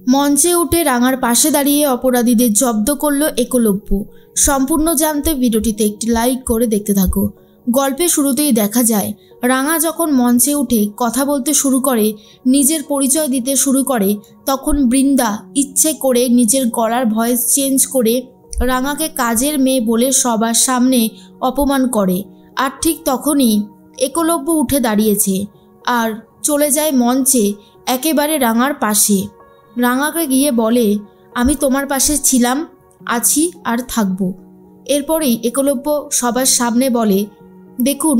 মঞ্চে উঠে রাঙার পাশে দাঁড়িয়ে অপরাধীদের জব্দ করল একলব্য। সম্পূর্ণ জানতে ভিডিওটিতে একটি লাইক করে দেখতে থাকো। গল্পের শুরুতেই দেখা যায় রাঙা যখন মঞ্চে উঠে কথা বলতে শুরু করে, নিজের পরিচয় দিতে শুরু করে, তখন বৃন্দা ইচ্ছে করে নিজের গলার ভয়েস চেঞ্জ করে রাঙাকে কাজের মেয়ে বলে সবার সামনে অপমান করে। আর ঠিক তখনই একলব্য উঠে দাঁড়িয়েছে আর চলে যায় মঞ্চে একেবারে রাঙার পাশে। রাঙাকে গিয়ে বলে, আমি তোমার পাশে ছিলাম, আছি আর থাকবো। এরপরেই একলব্য সবার সামনে বলে, দেখুন,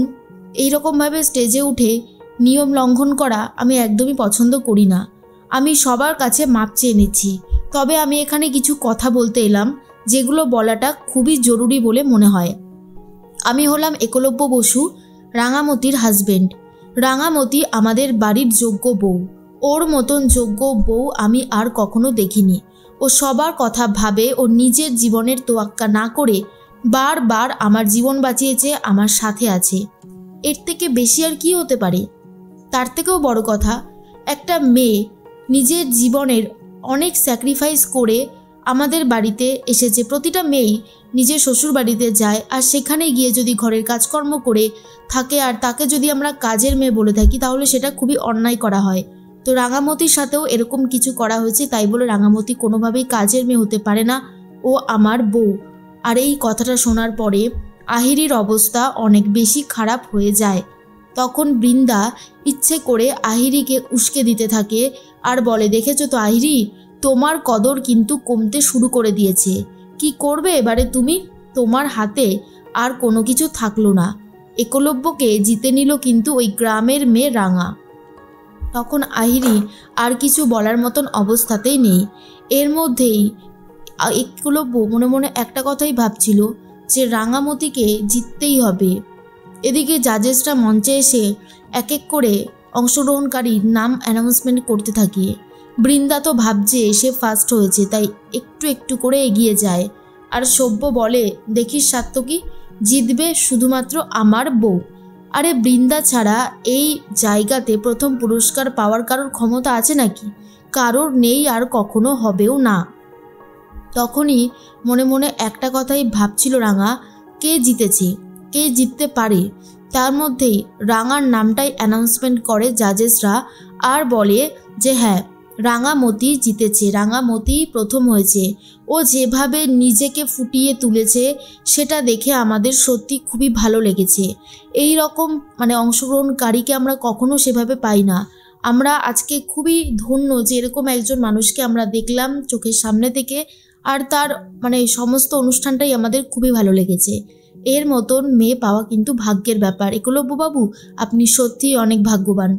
এইরকমভাবে স্টেজে উঠে নিয়ম লঙ্ঘন করা আমি একদমই পছন্দ করি না। আমি সবার কাছে মাপ চেয়ে নিচ্ছি, তবে আমি এখানে কিছু কথা বলতে এলাম যেগুলো বলাটা খুবই জরুরি বলে মনে হয়। আমি হলাম একলব্য বসু, রাঙামতির হাজবেন্ড। রাঙামতি আমাদের বাড়ির যোগ্য বউ। ওর মতন যোগ্য বউ আমি আর কখনো দেখিনি। ও সবার কথা ভাবে, ও নিজের জীবনের তোয়াক্কা না করে বারবার আমার জীবন বাঁচিয়েছে, আমার সাথে আছে। এর থেকে বেশি আর কি হতে পারে? তার থেকেও বড় কথা, একটা মেয়ে নিজের জীবনের অনেক স্যাক্রিফাইস করে আমাদের বাড়িতে এসেছে। প্রতিটা মেয়েই নিজের শ্বশুর বাড়িতে যায়, আর সেখানে গিয়ে যদি ঘরের কাজকর্ম করে থাকে আর তাকে যদি আমরা কাজের মেয়ে বলে থাকি, তাহলে সেটা খুবই অন্যায় করা হয়। তো রাঙামতির সাথেও এরকম কিছু করা হয়েছে, তাই বলে রাঙামতি কোনোভাবেই কাজের মেয়ে হতে পারে না। ও আমার বউ। আর এই কথাটা শোনার পরে আহিরির অবস্থা অনেক বেশি খারাপ হয়ে যায়। তখন বৃন্দা ইচ্ছে করে আহিরিকে উস্কে দিতে থাকে আর বলে, দেখেছো তো আহিরি, তোমার কদর কিন্তু কমতে শুরু করে দিয়েছে। কি করবে এবারে তুমি? তোমার হাতে আর কোনো কিছু থাকলো না। একলব্যকে জিতে নিল কিন্তু ওই গ্রামের মেয়ে রাঙা। তখন আহিরি আর কিছু বলার মতন অবস্থাতেই নেই। এর মধ্যেই একলব্য মনে মনে একটা কথাই ভাবছিল যে রাঙামতিকে জিততেই হবে। এদিকে জাজেসরা মঞ্চে এসে এক এক করে অংশগ্রহণকারীর নাম অ্যানাউন্সমেন্ট করতে থাকে। বৃন্দা তো ভাবছে সে ফার্স্ট হয়েছে, তাই একটু একটু করে এগিয়ে যায়। আর সভ্য বলে, দেখিস সাত্তকী, জিতবে শুধুমাত্র আমার বউ। আরে বৃন্দা ছাড়া এই জায়গাতে প্রথম পুরস্কার পাওয়ার কারোর ক্ষমতা আছে নাকি? কারোর নেই, আর কখনো হবেও না। তখনই মনে মনে একটা কথাই ভাবছিল রাঙা, কে জিতেছে, কে জিততে পারে। তার মধ্যেই রাঙার নামটাই অ্যানাউন্সমেন্ট করে জাজেসরা আর বলে যে হ্যাঁ, রাঙামতি জিতেছে, রাঙামতি প্রথম হয়েছে। ও যেভাবে নিজেকে ফুটিয়ে তুলেছে সেটা দেখে আমাদের সত্যি খুবই ভালো লেগেছে। এই রকম অংশগ্রহণকারীকে আমরা কখনো সেভাবে পাই না। আমরা আজকে খুবই ধন্য যে এরকম একজন মানুষকে আমরা দেখলাম চোখের সামনে থেকে, আর তার সমস্ত অনুষ্ঠানটাই আমাদের খুবই ভালো লেগেছে। এর মতন মেয়ে পাওয়া কিন্তু ভাগ্যের ব্যাপার। একলব্য বাবু, আপনি সত্যিই অনেক ভাগ্যবান।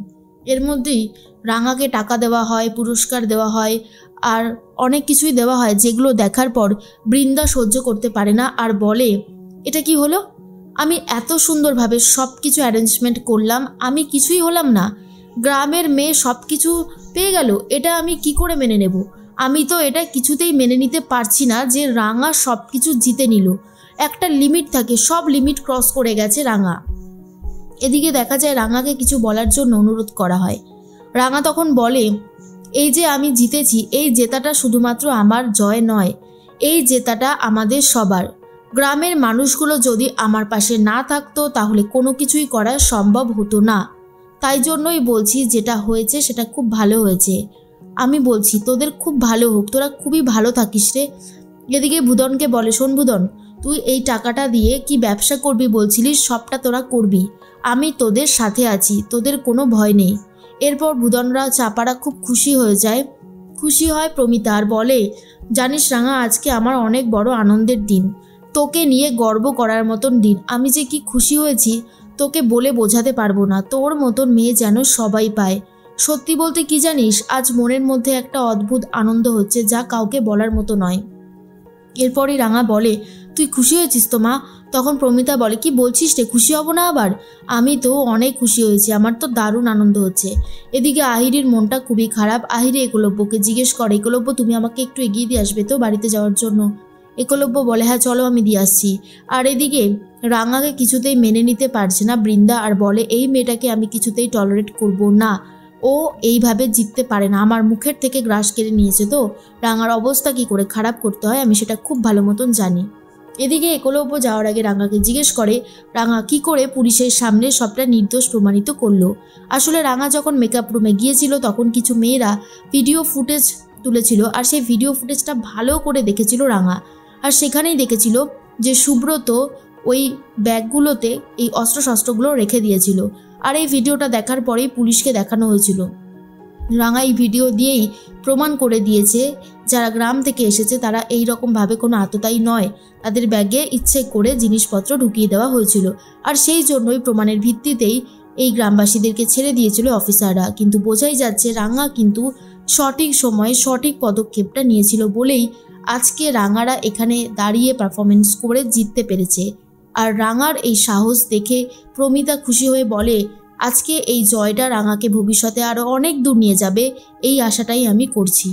এর মধ্যেই রাঙাকে টাকা দেওয়া হয়, পুরস্কার দেওয়া হয়, আর অনেক কিছুই দেওয়া হয়, যেগুলো দেখার পর বৃন্দা সহ্য করতে পারে না আর বলে, এটা কি হলো? আমি এত সুন্দরভাবে সব কিছু অ্যারেঞ্জমেন্ট করলাম, আমি কিছুই হলাম না। গ্রামের মেয়ে সব কিছু পেয়ে গেল, এটা আমি কি করে মেনে নেব? আমি তো এটা কিছুতেই মেনে নিতে পারছি না যে রাঙা সব কিছু জিতে নিল। একটা লিমিট থাকে, সব লিমিট ক্রস করে গেছে রাঙা। এদিকে দেখা যায় রাঙাকে কিছু বলার জন্য অনুরোধ করা হয়। রাঙা তখন বলে, এই যে আমি জিতেছি, এই জেতাটা শুধুমাত্র আমার জয় নয়, এই জেতাটা আমাদের সবার। গ্রামের মানুষগুলো যদি আমার পাশে না থাকতো তাহলে কোনো কিছুই করা সম্ভব হতো না। তাই জন্যই বলছি, যেটা হয়েছে সেটা খুব ভালো হয়েছে। আমি বলছি তোদের খুব ভালো হোক, তোরা খুবই ভালো থাকিস রে। এদিকে ভুদনকে বলে, শোন ভুদন, তুই এই টাকাটা দিয়ে কি ব্যবসা করবি বলছিলিস, সবটা তোরা করবি। আমি তোদের সাথে আছি, তোদের কোনো ভয় নেই। এরপর ভুদনরা চাপারা খুব খুশি হয়ে যায়। খুশি হয় প্রমিতা আর বলে, জানিস রাঙা, আজকে আমার অনেক বড় আনন্দের দিন, তোকে নিয়ে গর্ব করার মতন দিন। আমি যে কি খুশি হয়েছি তোকে বলে বোঝাতে পারবো না। তোর মতন মেয়ে যেন সবাই পায়। সত্যি বলতে কি জানিস, আজ মনের মধ্যে একটা অদ্ভুত আনন্দ হচ্ছে, যা কাউকে বলার মতো নয়। এরপরই রাঙা বলে, তুই খুশি হয়েছিস তো মা? তখন প্রমিতা বলে, কি বলছিস রে, খুশি হব না আবার? আমি তো অনেক খুশি হয়েছি, আমার তো দারুণ আনন্দ হচ্ছে। এদিকে আহিরির মনটা খুবই খারাপ। আহিরি একলব্যকে জিজ্ঞেস করে, একলব্য, তুমি আমাকে একটু এগিয়ে দিয়ে আসবে তো বাড়িতে যাওয়ার জন্য? একলব্য বলে, হ্যাঁ চলো, আমি দিয়ে আসছি। আর এদিকে রাঙাকে কিছুতেই মেনে নিতে পারছে না বৃন্দা আর বলে, এই মেয়েটাকে আমি কিছুতেই টলারেট করব না। ও এইভাবে জিততে পারে না, আমার মুখের থেকে গ্রাস কেড়ে নিয়েছে, তো রাঙার অবস্থা কি করে খারাপ করতে হয় আমি সেটা খুব ভালো মতন জানি। এদিকে একলব্য যাওয়ার আগে রাঙাকে জিজ্ঞেস করে রাঙা কি করে পুলিশের সামনে সবটা নির্দোষ প্রমাণিত করলো। আসলে রাঙা যখন মেকআপ রুমে গিয়েছিল তখন কিছু মেয়েরা ভিডিও ফুটেজ তুলেছিল, আর সেই ভিডিও ফুটেজটা ভালো করে দেখেছিল রাঙা, আর সেখানেই দেখেছিল যে সুব্রত ওই ব্যাগগুলোতে এই অস্ত্রশস্ত্রগুলো রেখে দিয়েছিল। আর এই ভিডিওটা দেখার পরেই পুলিশকে দেখানো হয়েছিল। রাঙা এই ভিডিও দিয়েই প্রমাণ করে দিয়েছে যারা গ্রাম থেকে এসেছে তারা এই রকমভাবে কোনো আততায়ী নয়, তাদের ব্যাগে ইচ্ছে করে জিনিসপত্র ঢুকিয়ে দেওয়া হয়েছিল, আর সেই জন্যই প্রমাণের ভিত্তিতেই এই গ্রামবাসীদেরকে ছেড়ে দিয়েছিল অফিসাররা। কিন্তু বোঝাই যাচ্ছে রাঙা কিন্তু সঠিক সময়ে সঠিক পদক্ষেপটা নিয়েছিল বলেই আজকে রাঙারা এখানে দাঁড়িয়ে পারফরমেন্স করে জিততে পেরেছে। আর রাঙার এই সাহস দেখে প্রমিতা খুশি হয়ে বলে আজকে এই জয়টা রাঙাকে ভবিষ্যতে আরও অনেক দূর নিয়ে যাবে, এই আশাটাই আমি করছি।